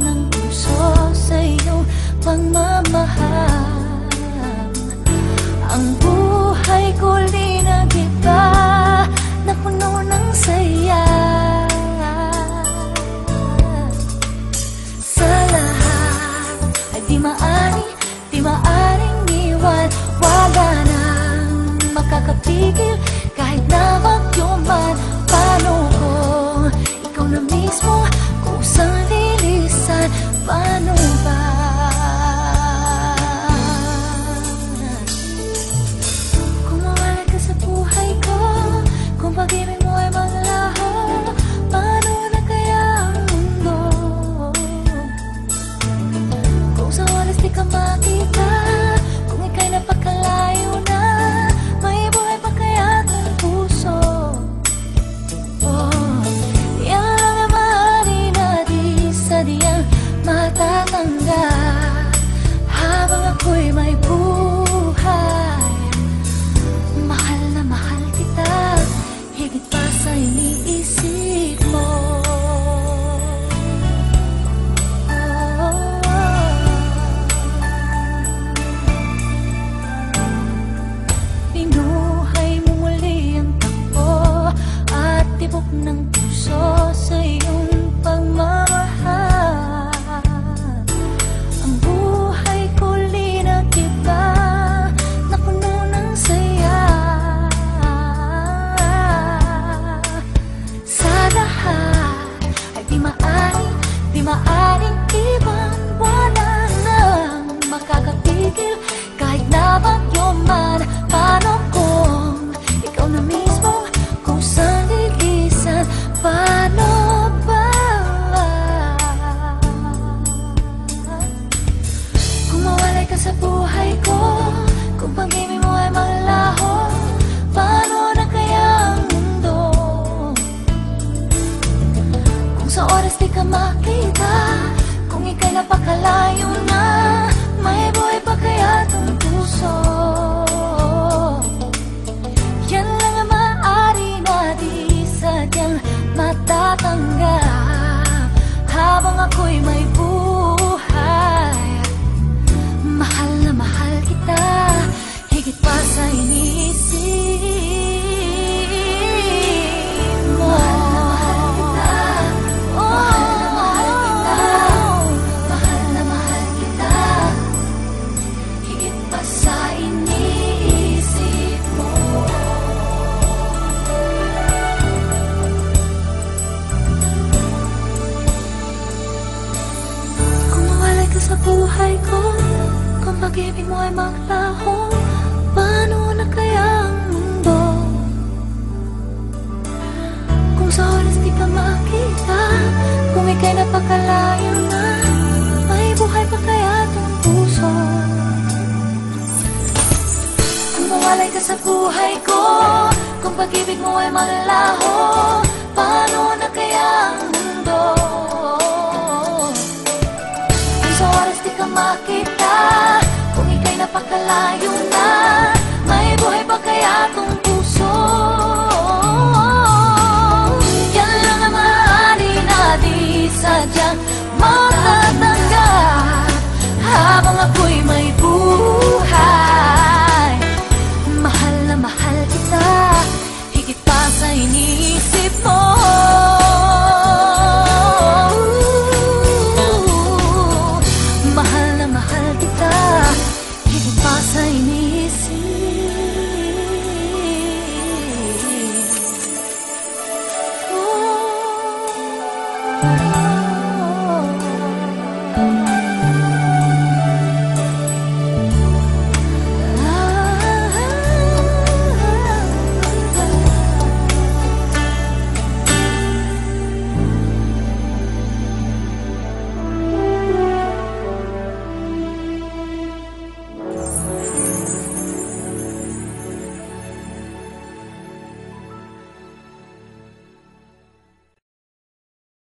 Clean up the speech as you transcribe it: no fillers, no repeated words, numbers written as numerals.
ng puso sa iyong pagmamahal. Ang buhay ko di nag-iba, na puno ng saya. Sa lahat ay di maaring iwan. Wala nang makakapigil kahit na bagyo man. Paano kung ikaw na mismo kusang lilisan? Paano ba? Kung mawala ka sa buhay ko, kung pag-ibig mo ay maglaho, paano na kaya ang mundo? Kung sa oras di ka makita, kung ika'y napakalayo na, may buhay pa kaya ang puso? Oh, yan lang ang maaari na di sadyang matatanggap. Habang ako'y may buhay, mahal na mahal kita, higit pa sa iniisip mo. Binuhay mo muli ang takbo at tibok ng puso sa iyong pagmamahal. Ang buhay ko li nag-iba, na puno ng saya. Sa lahat ay di maaring ibang. Wala nang makakapigil kahit na bagyo man. Paano kung ikaw na mismo kusang lilisan? Paano ba? Kung mawalay ka sa buhay ko, kung pag-ibig mo ay maglaho, paano na kaya ang mundo? Kung sa oras di ka makita, kung ika'y napakalayo na, may buhay pa kaya itong puso? Yan lang ang maaari na di sadyang matatanggap. Habang ako'y may buhay, mahal na mahal kita, higit pa sa iniisip mo. Mahal na mahal kita, mahal na mahal kita, higit pa sa iniisip mo. Kung mawalay ka sa buhay ko, kung pag-ibig mo ay maglaho, paano na kaya ang mundo? Kung sa oras di ka makita, kung ika'y napakalayo na, may buhay pa kaya itong puso? Kung mawalay ka sa buhay ko, kung pag-ibig mo ay maglaho, paano na kaya ang mundo? Kung sa oras di ka makita, kung ika'y napakalayo na, may buhay pa kaya itong puso? Yan lang ang maaari na di sadyang